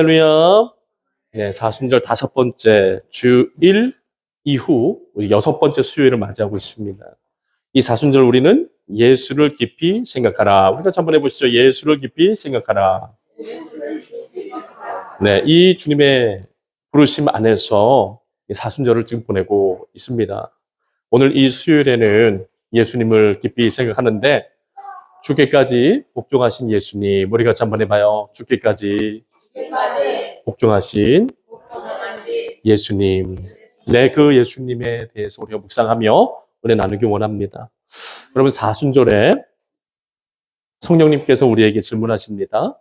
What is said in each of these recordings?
할렐루야. 네, 사순절 5번째 주일 이후 우리 6번째 수요일을 맞이하고 있습니다. 이 사순절 우리는 예수를 깊이 생각하라. 우리가 한번 해보시죠. 예수를 깊이 생각하라. 네, 이 주님의 부르심 안에서 사순절을 지금 보내고 있습니다. 오늘 이 수요일에는 예수님을 깊이 생각하는데 죽기까지 복종하신 예수님, 우리 같이 한번 해봐요. 죽기까지 복종하신 예수님. 네, 그 예수님에 대해서 우리가 묵상하며 은혜 나누기 원합니다. 여러분, 사순절에 성령님께서 우리에게 질문하십니다.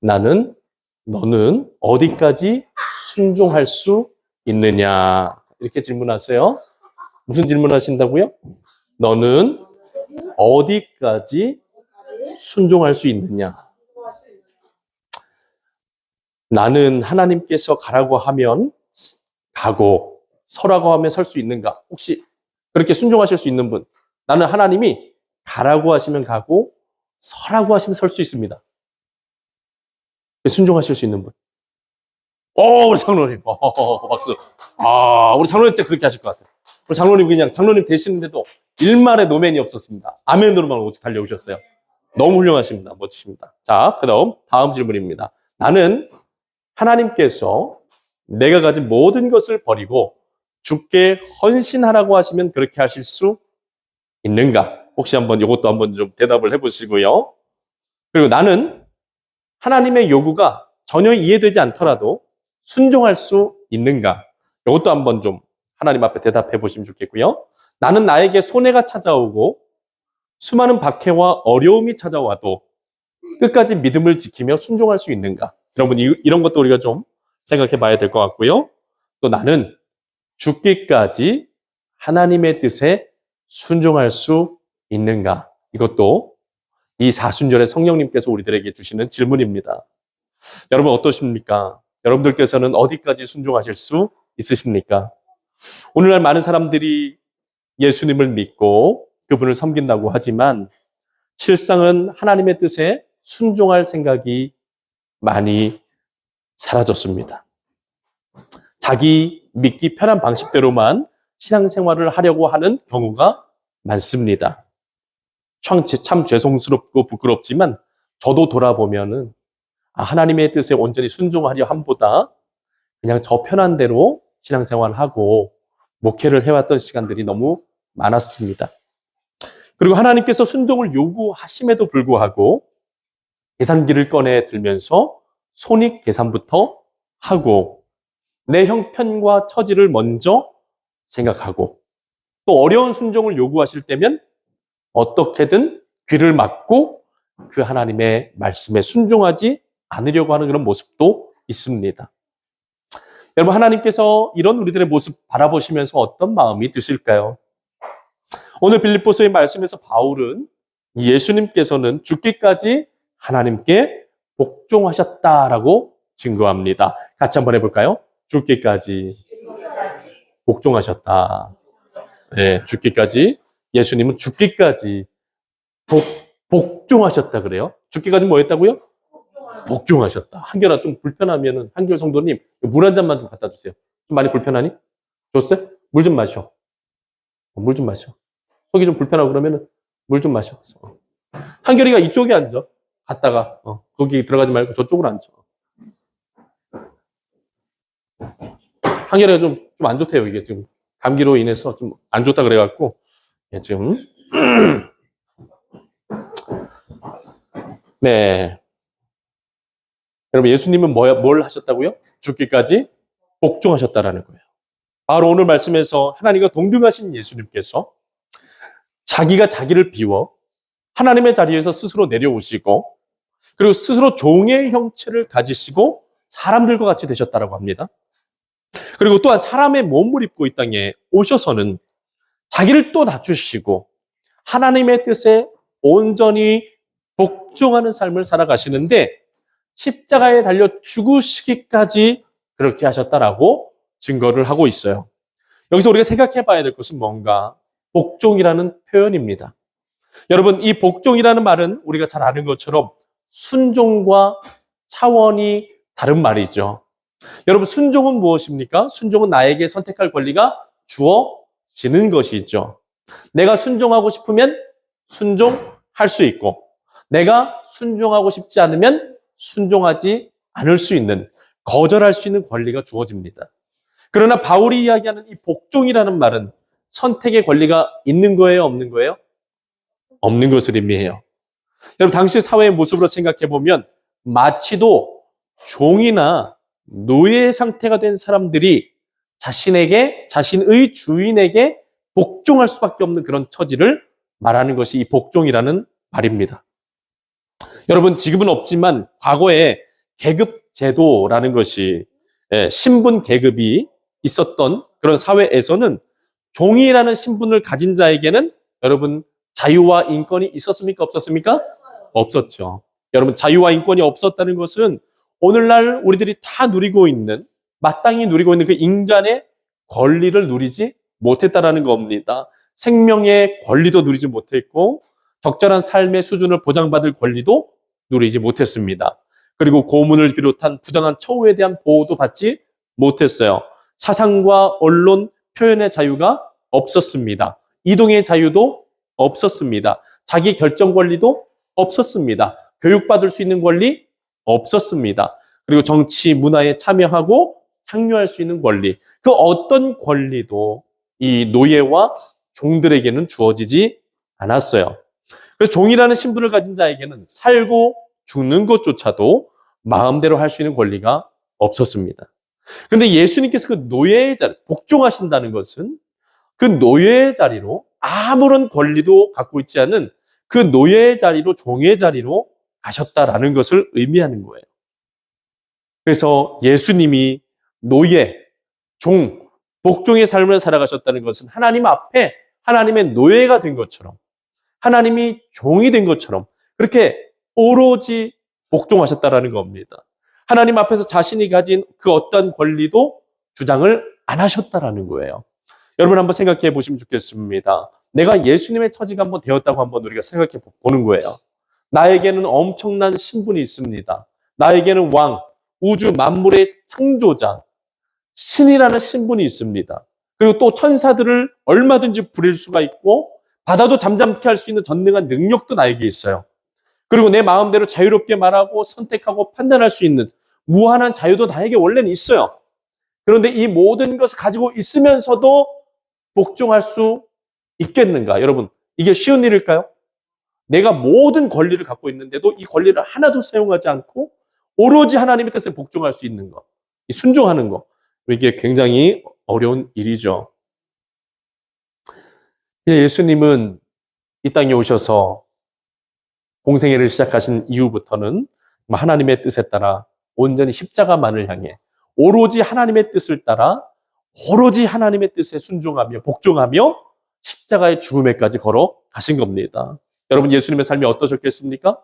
너는 어디까지 순종할 수 있느냐? 이렇게 질문하세요. 무슨 질문하신다고요? 너는 어디까지 순종할 수 있느냐? 나는 하나님께서 가라고 하면 가고 서라고 하면 설 수 있는가? 혹시 그렇게 순종하실 수 있는 분? 나는 하나님이 가라고 하시면 가고 서라고 하시면 설 수 있습니다. 순종하실 수 있는 분. 우리 장로님. 박수. 우리 장로님 진짜 그렇게 하실 것 같아요. 우리 장로님 그냥 장로님 되시는데도 일말의 노맨이 없었습니다. 아멘으로만 오직 달려오셨어요. 너무 훌륭하십니다. 멋지십니다. 자, 다음 질문입니다. 나는 하나님께서 내가 가진 모든 것을 버리고 주께 헌신하라고 하시면 그렇게 하실 수 있는가? 혹시 이것도 한번 좀 대답을 해보시고요. 그리고 나는 하나님의 요구가 전혀 이해되지 않더라도 순종할 수 있는가? 이것도 한번 좀 하나님 앞에 대답해 보시면 좋겠고요. 나는 나에게 손해가 찾아오고 수많은 박해와 어려움이 찾아와도 끝까지 믿음을 지키며 순종할 수 있는가? 여러분, 이런 것도 우리가 좀 생각해 봐야 될 것 같고요. 또 나는 죽기까지 하나님의 뜻에 순종할 수 있는가? 이것도 이 사순절에 성령님께서 우리들에게 주시는 질문입니다. 여러분 어떠십니까? 여러분들께서는 어디까지 순종하실 수 있으십니까? 오늘날 많은 사람들이 예수님을 믿고 그분을 섬긴다고 하지만 실상은 하나님의 뜻에 순종할 생각이 많이 사라졌습니다. 자기 믿기 편한 방식대로만 신앙생활을 하려고 하는 경우가 많습니다. 참 죄송스럽고 부끄럽지만 저도 돌아보면은 하나님의 뜻에 온전히 순종하려 함보다 그냥 저 편한 대로 신앙생활하고 목회를 해왔던 시간들이 너무 많았습니다. 그리고 하나님께서 순종을 요구하심에도 불구하고 계산기를 꺼내 들면서 손익 계산부터 하고 내 형편과 처지를 먼저 생각하고 또 어려운 순종을 요구하실 때면 어떻게든 귀를 막고 그 하나님의 말씀에 순종하지 않으려고 하는 그런 모습도 있습니다. 여러분, 하나님께서 이런 우리들의 모습 바라보시면서 어떤 마음이 드실까요? 오늘 빌립보서의 말씀에서 바울은 예수님께서는 죽기까지 하나님께 복종하셨다라고 증거합니다. 같이 한번 해볼까요? 죽기까지 복종하셨다. 네, 죽기까지. 예수님은 죽기까지 복종하셨다 그래요. 죽기까지 뭐 했다고요? 복종하셨다. 한결아 좀 불편하면은 한결 성도님 물 한 잔만 좀 갖다 주세요. 좀 많이 불편하니? 줬어요? 물 좀 마셔. 물 좀 마셔. 속이 좀 불편하고 그러면은 물 좀 마셔. 한결이가 이쪽에 앉아. 갔다가 거기 들어가지 말고 저쪽으로 앉아. 한결이가 좀 안 좋대요. 이게 지금 감기로 인해서 좀 안 좋다 그래갖고 지금 네. 여러분, 예수님은 뭘 하셨다고요? 죽기까지 복종하셨다라는 거예요. 바로 오늘 말씀에서 하나님과 동등하신 예수님께서 자기가 자기를 비워 하나님의 자리에서 스스로 내려오시고 그리고 스스로 종의 형체를 가지시고 사람들과 같이 되셨다라고 합니다. 그리고 또한 사람의 몸을 입고 이 땅에 오셔서는 자기를 또 낮추시고 하나님의 뜻에 온전히 복종하는 삶을 살아가시는데 십자가에 달려 죽으시기까지 그렇게 하셨다라고 증거를 하고 있어요. 여기서 우리가 생각해 봐야 될 것은 뭔가? 복종이라는 표현입니다. 여러분, 이 복종이라는 말은 우리가 잘 아는 것처럼 순종과 차원이 다른 말이죠. 여러분, 순종은 무엇입니까? 순종은 나에게 선택할 권리가 주어지는 것이죠. 내가 순종하고 싶으면 순종할 수 있고, 내가 순종하고 싶지 않으면 순종하지 않을 수 있는, 거절할 수 있는 권리가 주어집니다. 그러나 바울이 이야기하는 이 복종이라는 말은 선택의 권리가 있는 거예요, 없는 거예요? 없는 것을 의미해요. 여러분, 당시 사회의 모습으로 생각해 보면 마치도 종이나 노예의 상태가 된 사람들이 자신의 주인에게 복종할 수밖에 없는 그런 처지를 말하는 것이 이 복종이라는 말입니다. 여러분, 지금은 없지만 과거에 계급 제도라는 것이, 신분 계급이 있었던 그런 사회에서는 종이라는 신분을 가진 자에게는 여러분, 자유와 인권이 있었습니까? 없었습니까? 없었죠. 여러분, 자유와 인권이 없었다는 것은 오늘날 우리들이 다 마땅히 누리고 있는 그 인간의 권리를 누리지 못했다라는 겁니다. 생명의 권리도 누리지 못했고, 적절한 삶의 수준을 보장받을 권리도 누리지 못했습니다. 그리고 고문을 비롯한 부당한 처우에 대한 보호도 받지 못했어요. 사상과 언론, 표현의 자유가 없었습니다. 이동의 자유도 없었습니다. 자기 결정 권리도 없었습니다. 교육받을 수 있는 권리 없었습니다. 그리고 정치, 문화에 참여하고 향유할 수 있는 권리, 그 어떤 권리도 이 노예와 종들에게는 주어지지 않았어요. 그래서 종이라는 신분을 가진 자에게는 살고 죽는 것조차도 마음대로 할 수 있는 권리가 없었습니다. 그런데 예수님께서 그 노예의 자리, 복종하신다는 것은 그 노예의 자리로 아무런 권리도 갖고 있지 않은 그 노예의 자리로, 종의 자리로 가셨다라는 것을 의미하는 거예요. 그래서 예수님이 노예, 종, 복종의 삶을 살아가셨다는 것은 하나님 앞에 하나님의 노예가 된 것처럼, 하나님이 종이 된 것처럼 그렇게 오로지 복종하셨다라는 겁니다. 하나님 앞에서 자신이 가진 그 어떤 권리도 주장을 안 하셨다라는 거예요. 여러분, 한번 생각해 보시면 좋겠습니다. 내가 예수님의 처지가 한번 되었다고 한번 우리가 생각해 보는 거예요. 나에게는 엄청난 신분이 있습니다. 나에게는 왕, 우주 만물의 창조자, 신이라는 신분이 있습니다. 그리고 또 천사들을 얼마든지 부릴 수가 있고 바다도 잠잠케 할 수 있는 전능한 능력도 나에게 있어요. 그리고 내 마음대로 자유롭게 말하고 선택하고 판단할 수 있는 무한한 자유도 나에게 원래는 있어요. 그런데 이 모든 것을 가지고 있으면서도 복종할 수 있겠는가? 여러분, 이게 쉬운 일일까요? 내가 모든 권리를 갖고 있는데도 이 권리를 하나도 사용하지 않고 오로지 하나님의 뜻에 복종할 수 있는 것, 순종하는 것, 이게 굉장히 어려운 일이죠. 예수님은 이 땅에 오셔서 공생애를 시작하신 이후부터는 하나님의 뜻에 따라 온전히 십자가만을 향해 오로지 하나님의 뜻을 따라 오로지 하나님의 뜻에 순종하며 복종하며 십자가의 죽음에까지 걸어가신 겁니다. 여러분, 예수님의 삶이 어떠셨겠습니까?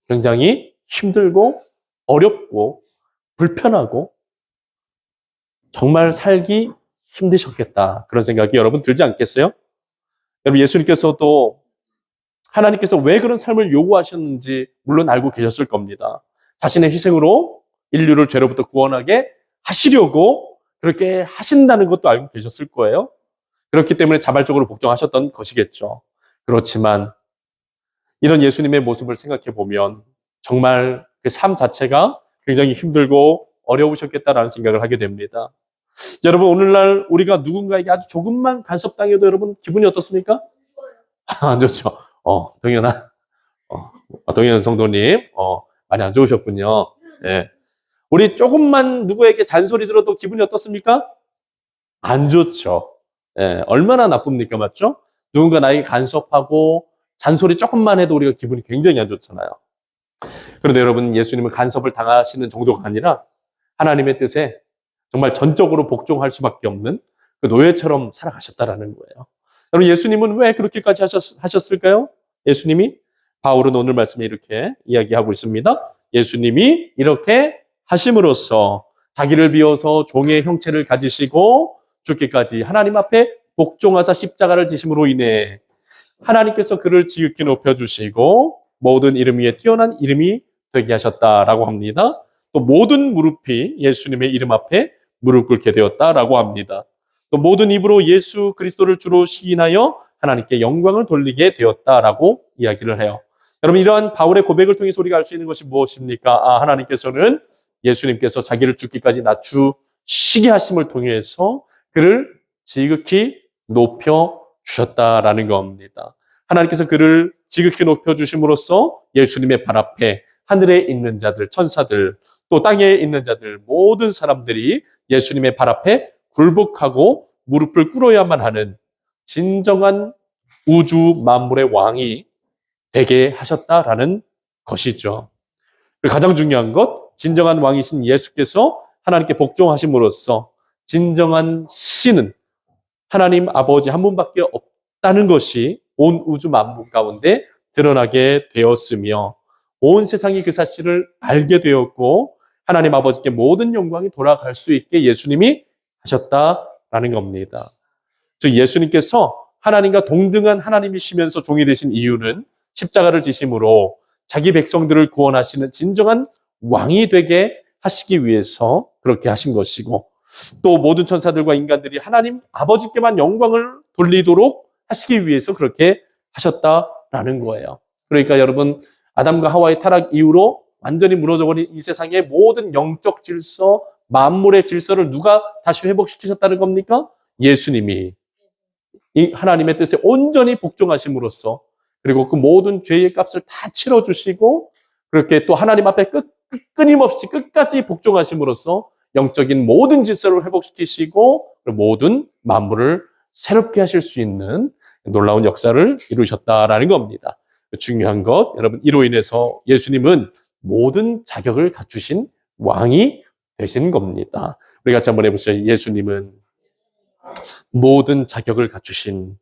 굉장히 힘들고 어렵고 불편하고 정말 살기 힘드셨겠다, 그런 생각이 여러분 들지 않겠어요? 여러분, 예수님께서도 하나님께서 왜 그런 삶을 요구하셨는지 물론 알고 계셨을 겁니다. 자신의 희생으로 인류를 죄로부터 구원하게 하시려고 그렇게 하신다는 것도 알고 계셨을 거예요. 그렇기 때문에 자발적으로 복종하셨던 것이겠죠. 그렇지만 이런 예수님의 모습을 생각해 보면 정말 그 삶 자체가 굉장히 힘들고 어려우셨겠다라는 생각을 하게 됩니다. 여러분, 오늘날 우리가 누군가에게 아주 조금만 간섭당해도 여러분 기분이 어떻습니까? 안 좋죠. 동현아 성도님, 많이 안 좋으셨군요. 예. 우리 조금만 누구에게 잔소리 들어도 기분이 어떻습니까? 안 좋죠. 예. 얼마나 나쁩니까? 맞죠? 누군가 나에게 간섭하고 잔소리 조금만 해도 우리가 기분이 굉장히 안 좋잖아요. 그런데 여러분, 예수님은 간섭을 당하시는 정도가 아니라 하나님의 뜻에 정말 전적으로 복종할 수밖에 없는 그 노예처럼 살아가셨다라는 거예요. 여러분, 예수님은 왜 그렇게까지 하셨을까요? 예수님이, 바울은 오늘 말씀에 이렇게 이야기하고 있습니다. 예수님이 이렇게 하심으로써 자기를 비워서 종의 형체를 가지시고 죽기까지 하나님 앞에 복종하사 십자가를 지심으로 인해 하나님께서 그를 지극히 높여주시고 모든 이름 위에 뛰어난 이름이 되게 하셨다라고 합니다. 또 또 모든 무릎이 예수님의 이름 앞에 무릎 꿇게 되었다라고 합니다. 또 모든 입으로 예수 그리스도를 주로 시인하여 하나님께 영광을 돌리게 되었다라고 이야기를 해요. 여러분, 이러한 바울의 고백을 통해서 우리가 알 수 있는 것이 무엇입니까? 하나님께서는 예수님께서 자기를 죽기까지 낮추시게 하심을 통해서 그를 지극히 높여 주셨다라는 겁니다. 하나님께서 그를 지극히 높여 주심으로써 예수님의 발 앞에 하늘에 있는 자들, 천사들, 또 땅에 있는 자들, 모든 사람들이 예수님의 발 앞에 굴복하고 무릎을 꿇어야만 하는 진정한 우주 만물의 왕이 되게 하셨다라는 것이죠. 그리고 가장 중요한 것, 진정한 왕이신 예수께서 하나님께 복종하심으로써 진정한 신은 하나님 아버지 한 분밖에 없다는 것이 온 우주 만물 가운데 드러나게 되었으며 온 세상이 그 사실을 알게 되었고 하나님 아버지께 모든 영광이 돌아갈 수 있게 예수님이 하셨다라는 겁니다. 즉 예수님께서 하나님과 동등한 하나님이시면서 종이 되신 이유는 십자가를 지심으로 자기 백성들을 구원하시는 진정한 왕이 되게 하시기 위해서 그렇게 하신 것이고 또 모든 천사들과 인간들이 하나님 아버지께만 영광을 돌리도록 하시기 위해서 그렇게 하셨다라는 거예요. 그러니까 여러분, 아담과 하와의 타락 이후로 완전히 무너져버린 이 세상의 모든 영적 질서, 만물의 질서를 누가 다시 회복시키셨다는 겁니까? 예수님이 이 하나님의 뜻에 온전히 복종하심으로써 그리고 그 모든 죄의 값을 다 치러주시고 그렇게 또 하나님 앞에 끊임없이 끝까지 복종하심으로써 영적인 모든 질서를 회복시키시고 모든 만물을 새롭게 하실 수 있는 놀라운 역사를 이루셨다라는 겁니다. 중요한 것, 여러분, 이로 인해서 예수님은 모든 자격을 갖추신 왕이 되신 겁니다. 우리 같이 한번 해보세요. 예수님은 모든 자격을 갖추신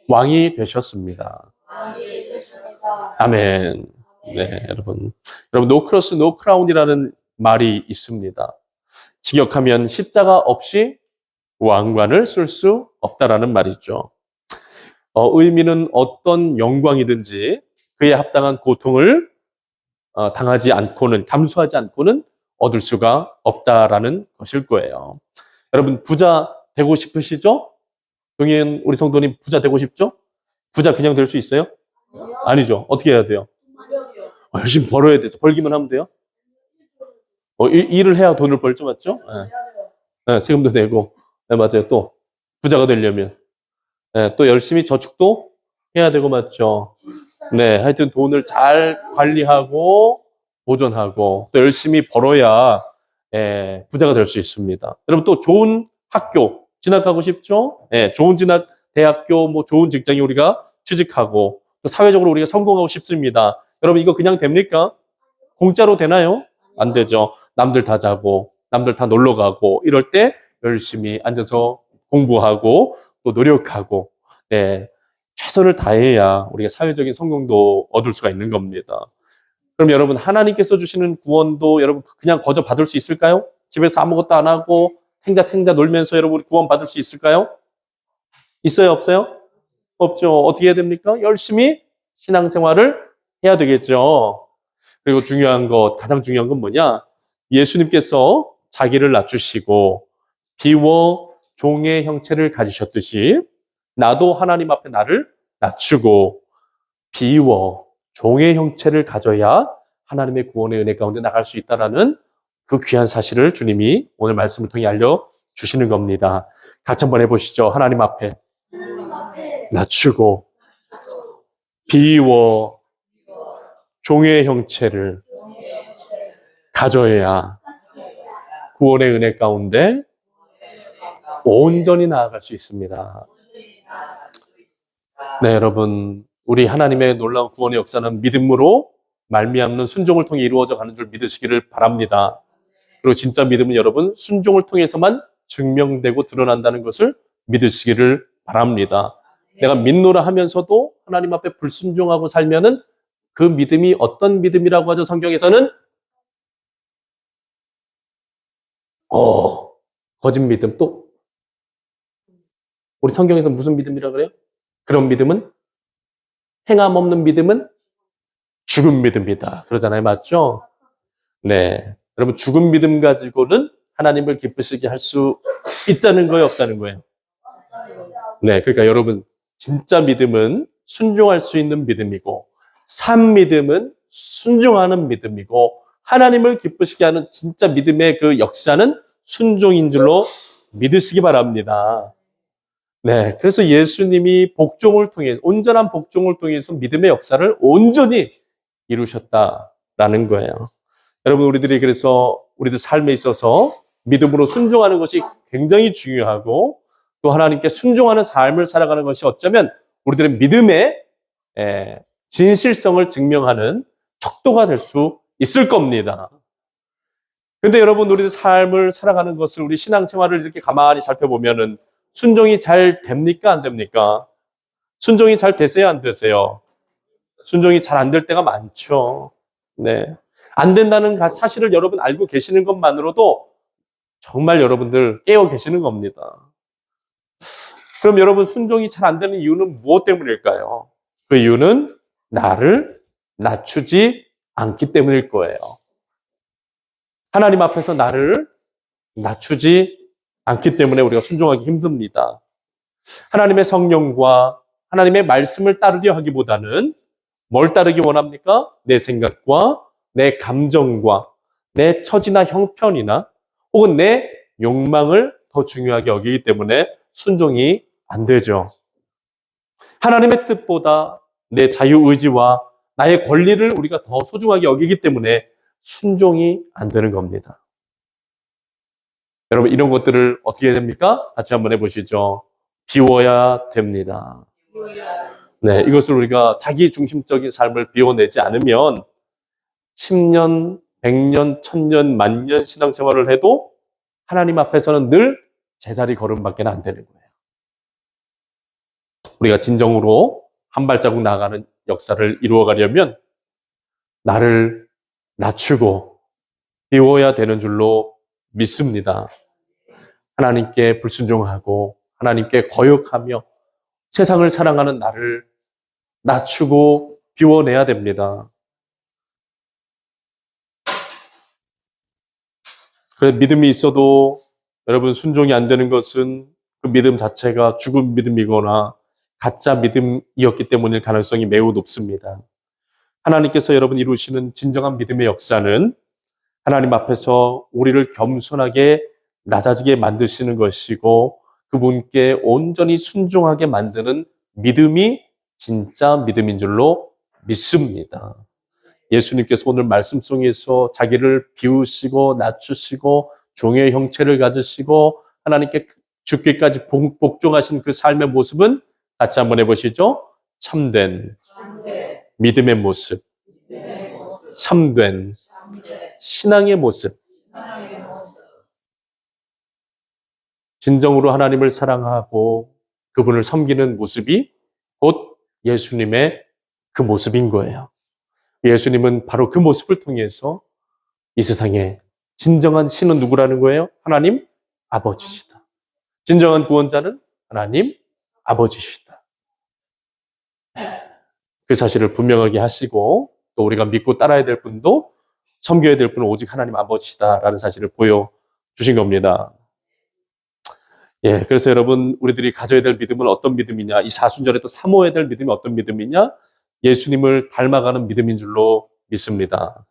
왕이 되셨습니다. 아멘. 네, 여러분, 노 크로스, 노 크라운이라는 말이 있습니다. 직역하면 십자가 없이 왕관을 쓸 수 없다라는 말이죠. 의미는 어떤 영광이든지 그에 합당한 고통을 당하지 않고는, 감수하지 않고는 얻을 수가 없다라는 것일 거예요. 여러분, 부자 되고 싶으시죠? 동현 우리 성도님 부자 되고 싶죠? 부자 그냥 될 수 있어요? 아니죠. 어떻게 해야 돼요? 열심히 벌어야 되죠. 벌기만 하면 돼요? 일을 해야 돈을 벌죠, 맞죠? 네. 네, 세금도 내고. 네, 맞아요. 또 부자가 되려면 네, 또 열심히 저축도 해야 되고, 맞죠? 네, 하여튼 돈을 잘 관리하고 보존하고 또 열심히 벌어야 부자가 될 수 있습니다. 여러분, 또 좋은 학교 진학하고 싶죠? 네, 좋은 대학교, 뭐 좋은 직장에 우리가 취직하고 또 사회적으로 우리가 성공하고 싶습니다. 여러분, 이거 그냥 됩니까? 공짜로 되나요? 안 되죠. 남들 다 자고 남들 다 놀러 가고 이럴 때 열심히 앉아서 공부하고 또 노력하고 최선을 다해야 우리가 사회적인 성공도 얻을 수가 있는 겁니다. 그럼 여러분, 하나님께서 주시는 구원도 여러분 그냥 거저 받을 수 있을까요? 집에서 아무것도 안 하고 탱자 놀면서 여러분 구원 받을 수 있을까요? 있어요, 없어요? 없죠. 어떻게 해야 됩니까? 열심히 신앙생활을 해야 되겠죠. 그리고 가장 중요한 건 뭐냐? 예수님께서 자기를 낮추시고 비워 종의 형체를 가지셨듯이 나도 하나님 앞에 나를 낮추고 비워 종의 형체를 가져야 하나님의 구원의 은혜 가운데 나갈 수 있다라는 그 귀한 사실을 주님이 오늘 말씀을 통해 알려주시는 겁니다. 같이 한번 해보시죠. 하나님 앞에 낮추고 비워 종의 형체를 가져야 구원의 은혜 가운데 온전히 나아갈 수 있습니다. 네, 여러분, 우리 하나님의 놀라운 구원의 역사는 믿음으로 말미암는 순종을 통해 이루어져 가는 줄 믿으시기를 바랍니다. 그리고 진짜 믿음은 여러분 순종을 통해서만 증명되고 드러난다는 것을 믿으시기를 바랍니다. 내가 믿노라 하면서도 하나님 앞에 불순종하고 살면은 그 믿음이 어떤 믿음이라고 하죠? 성경에서는 거짓 믿음. 또 우리 성경에서 무슨 믿음이라고 그래요? 그런 믿음은 행함 없는 믿음은 죽은 믿음이다. 그러잖아요. 맞죠? 네. 여러분, 죽은 믿음 가지고는 하나님을 기쁘시게 할 수 있다는 거예요, 없다는 거예요? 네. 그러니까 여러분, 진짜 믿음은 순종할 수 있는 믿음이고, 산 믿음은 순종하는 믿음이고, 하나님을 기쁘시게 하는 진짜 믿음의 그 역사는 순종인 줄로 믿으시기 바랍니다. 네. 그래서 예수님이 복종을 통해서, 온전한 복종을 통해서 믿음의 역사를 온전히 이루셨다라는 거예요. 여러분, 우리들이 그래서 우리들 삶에 있어서 믿음으로 순종하는 것이 굉장히 중요하고, 또 하나님께 순종하는 삶을 살아가는 것이 어쩌면 우리들의 믿음의 진실성을 증명하는 척도가 될 수 있을 겁니다. 근데 여러분, 우리들 삶을 살아가는 것을, 우리 신앙생활을 이렇게 가만히 살펴보면은 순종이 잘 됩니까? 안 됩니까? 순종이 잘 되세요? 안 되세요? 순종이 잘 안 될 때가 많죠. 네. 안 된다는 사실을 여러분 알고 계시는 것만으로도 정말 여러분들 깨어 계시는 겁니다. 그럼 여러분, 순종이 잘 안 되는 이유는 무엇 때문일까요? 그 이유는 나를 낮추지 않기 때문일 거예요. 하나님 앞에서 나를 낮추지 않기 때문에 우리가 순종하기 힘듭니다. 하나님의 성령과 하나님의 말씀을 따르려 하기보다는 뭘 따르기 원합니까? 내 생각과 내 감정과 내 처지나 형편이나 혹은 내 욕망을 더 중요하게 여기기 때문에 순종이 안 되죠. 하나님의 뜻보다 내 자유의지와 나의 권리를 우리가 더 소중하게 여기기 때문에 순종이 안 되는 겁니다. 여러분, 이런 것들을 어떻게 해야 됩니까? 같이 한번 해보시죠. 비워야 됩니다. 네, 이것을 우리가 자기 중심적인 삶을 비워내지 않으면 10년, 100년, 1000년, 만년 신앙생활을 해도 하나님 앞에서는 늘 제자리 걸음밖에 안 되는 거예요. 우리가 진정으로 한 발자국 나아가는 역사를 이루어가려면 나를 낮추고 비워야 되는 줄로 믿습니다. 하나님께 불순종하고 하나님께 거역하며 세상을 사랑하는 나를 낮추고 비워내야 됩니다. 그래서 믿음이 있어도 여러분 순종이 안 되는 것은 그 믿음 자체가 죽은 믿음이거나 가짜 믿음이었기 때문일 가능성이 매우 높습니다. 하나님께서 여러분 이루시는 진정한 믿음의 역사는 하나님 앞에서 우리를 겸손하게 낮아지게 만드시는 것이고 그분께 온전히 순종하게 만드는 믿음이 진짜 믿음인 줄로 믿습니다. 예수님께서 오늘 말씀 속에서 자기를 비우시고 낮추시고 종의 형체를 가지시고 하나님께 죽기까지 복종하신 그 삶의 모습은 같이 한번 해보시죠. 참된 믿음의 모습, 참된 신앙의 모습, 진정으로 하나님을 사랑하고 그분을 섬기는 모습이 곧 예수님의 그 모습인 거예요. 예수님은 바로 그 모습을 통해서 이 세상에 진정한 신은 누구라는 거예요? 하나님 아버지시다. 진정한 구원자는 하나님 아버지시다. 그 사실을 분명하게 하시고 또 우리가 믿고 따라야 될 분도 섬겨야 될 분은 오직 하나님 아버지시다라는 사실을 보여주신 겁니다. 예, 그래서 여러분 우리들이 가져야 될 믿음은 어떤 믿음이냐? 이 사순절에 또 사모해야 될 믿음이 어떤 믿음이냐? 예수님을 닮아가는 믿음인 줄로 믿습니다.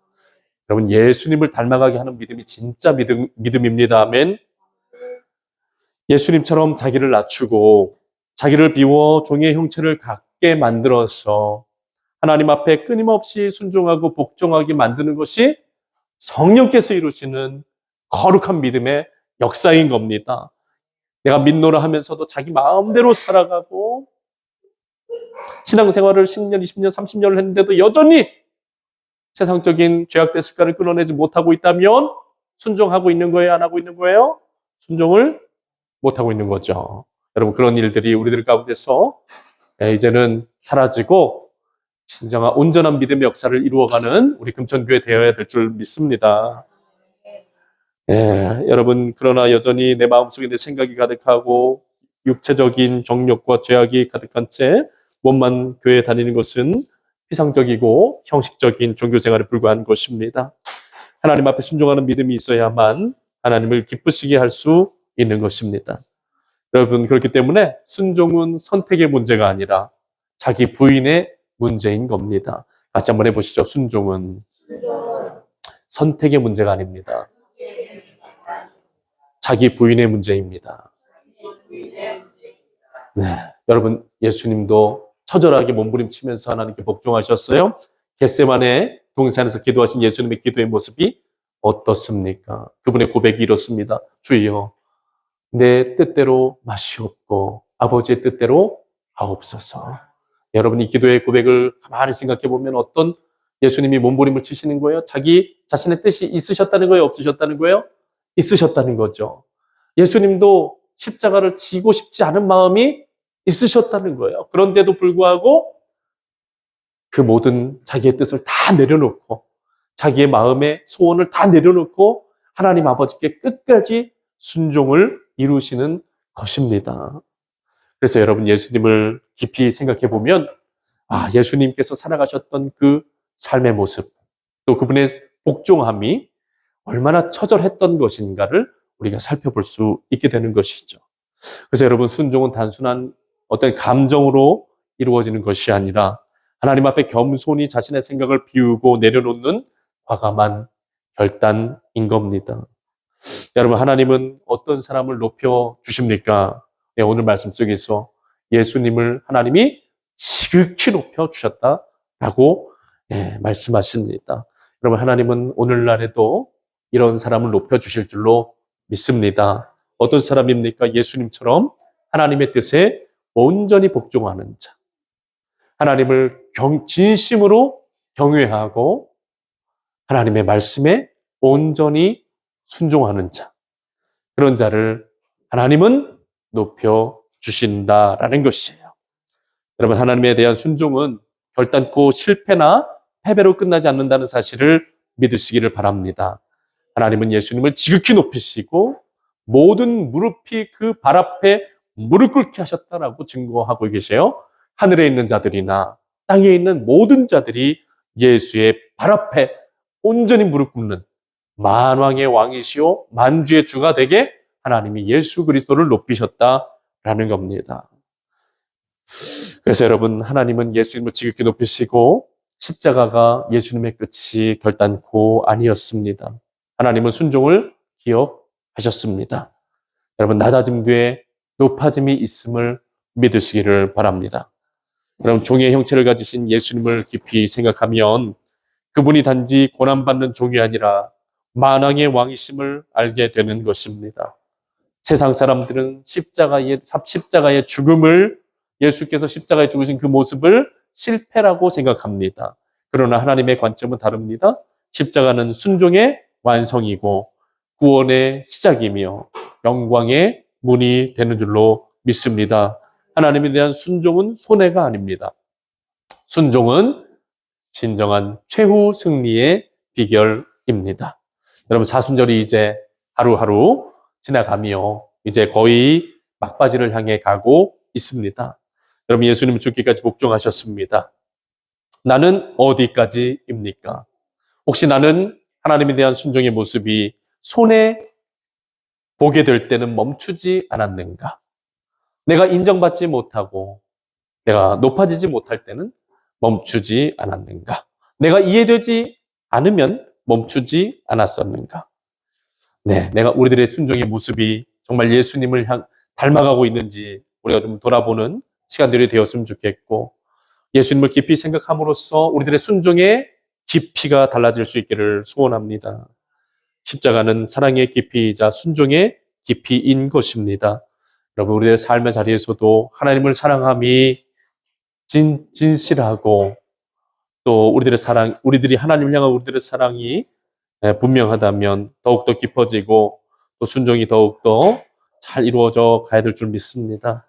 여러분 예수님을 닮아가게 하는 믿음이 진짜 믿음입니다. 아멘. 예수님처럼 자기를 낮추고 자기를 비워 종의 형체를 갖게 만들어서 하나님 앞에 끊임없이 순종하고 복종하게 만드는 것이 성령께서 이루시는 거룩한 믿음의 역사인 겁니다. 내가 믿노라 하면서도 자기 마음대로 살아가고 신앙생활을 10년, 20년, 30년을 했는데도 여전히 세상적인 죄악된 습관을 끊어내지 못하고 있다면 순종하고 있는 거예요? 안 하고 있는 거예요? 순종을 못하고 있는 거죠. 여러분 그런 일들이 우리들 가운데서 이제는 사라지고 진정한 온전한 믿음의 역사를 이루어가는 우리 금천교회 되어야 될 줄 믿습니다. 여러분 그러나 여전히 내 마음속에 내 생각이 가득하고 육체적인 정욕과 죄악이 가득한 채 몸만 교회에 다니는 것은 피상적이고 형식적인 종교생활에 불과한 것입니다. 하나님 앞에 순종하는 믿음이 있어야만 하나님을 기쁘시게 할 수 있는 것입니다. 여러분, 그렇기 때문에 순종은 선택의 문제가 아니라 자기 부인의 문제인 겁니다. 같이 한번 해보시죠. 순종은 선택의 문제가 아닙니다. 자기 부인의 문제입니다. 네, 여러분, 예수님도 처절하게 몸부림치면서 하나님께 복종하셨어요. 겟세마네 동산에서 기도하신 예수님의 기도의 모습이 어떻습니까? 그분의 고백이 이렇습니다. 주여, 내 뜻대로 마시옵고 아버지의 뜻대로 하옵소서. 여러분, 이 기도의 고백을 가만히 생각해 보면 어떤 예수님이 몸부림을 치시는 거예요? 자기 자신의 뜻이 있으셨다는 거예요? 없으셨다는 거예요? 있으셨다는 거죠. 예수님도 십자가를 지고 싶지 않은 마음이 있으셨다는 거예요. 그런데도 불구하고 그 모든 자기의 뜻을 다 내려놓고 자기의 마음의 소원을 다 내려놓고 하나님 아버지께 끝까지 순종을 이루시는 것입니다. 그래서 여러분, 예수님을 깊이 생각해 보면 예수님께서 살아가셨던 그 삶의 모습, 또 그분의 복종함이 얼마나 처절했던 것인가를 우리가 살펴볼 수 있게 되는 것이죠. 그래서 여러분, 순종은 단순한 어떤 감정으로 이루어지는 것이 아니라 하나님 앞에 겸손히 자신의 생각을 비우고 내려놓는 과감한 결단인 겁니다. 여러분, 하나님은 어떤 사람을 높여 주십니까? 네, 오늘 말씀 속에서 예수님을 하나님이 지극히 높여 주셨다라고 말씀하십니다. 여러분, 하나님은 오늘날에도 이런 사람을 높여 주실 줄로 믿습니다. 어떤 사람입니까? 예수님처럼 하나님의 뜻에 온전히 복종하는 자, 하나님을 진심으로 경외하고 하나님의 말씀에 온전히 순종하는 자, 그런 자를 하나님은 높여 주신다라는 것이에요. 여러분, 하나님에 대한 순종은 결단코 실패나 패배로 끝나지 않는다는 사실을 믿으시기를 바랍니다. 하나님은 예수님을 지극히 높이시고 모든 무릎이 그 발 앞에 무릎 꿇게 하셨다라고 증거하고 계세요. 하늘에 있는 자들이나 땅에 있는 모든 자들이 예수의 발 앞에 온전히 무릎 꿇는 만왕의 왕이시오 만주의 주가 되게 하나님이 예수 그리스도를 높이셨다라는 겁니다. 그래서 여러분, 하나님은 예수님을 지극히 높이시고 십자가가 예수님의 끝이 결단코 아니었습니다. 하나님은 순종을 기억하셨습니다. 여러분, 낮아짐 뒤에 높아짐이 있음을 믿으시기를 바랍니다. 그럼 종의 형체를 가지신 예수님을 깊이 생각하면 그분이 단지 고난받는 종이 아니라 만왕의 왕이심을 알게 되는 것입니다. 세상 사람들은 십자가의 죽음을, 예수께서 십자가에 죽으신 그 모습을 실패라고 생각합니다. 그러나 하나님의 관점은 다릅니다. 십자가는 순종의 완성이고 구원의 시작이며 영광의 문이 되는 줄로 믿습니다. 하나님에 대한 순종은 손해가 아닙니다. 순종은 진정한 최후 승리의 비결입니다. 여러분, 사순절이 이제 하루하루 지나가며 이제 거의 막바지를 향해 가고 있습니다. 여러분, 예수님은 죽기까지 복종하셨습니다. 나는 어디까지입니까? 혹시 나는 하나님에 대한 순종의 모습이 손해 보게 될 때는 멈추지 않았는가? 내가 인정받지 못하고 내가 높아지지 못할 때는 멈추지 않았는가? 내가 이해되지 않으면 멈추지 않았었는가? 네, 내가 우리들의 순종의 모습이 정말 예수님을 닮아가고 있는지 우리가 좀 돌아보는 시간들이 되었으면 좋겠고, 예수님을 깊이 생각함으로써 우리들의 순종의 깊이가 달라질 수 있기를 소원합니다. 십자가는 사랑의 깊이이자 순종의 깊이인 것입니다. 여러분, 우리의 삶의 자리에서도 하나님을 사랑함이 진실하고 또 우리들이 하나님을 향한 우리들의 사랑이 분명하다면 더욱더 깊어지고 또 순종이 더욱더 잘 이루어져 가야 될 줄 믿습니다.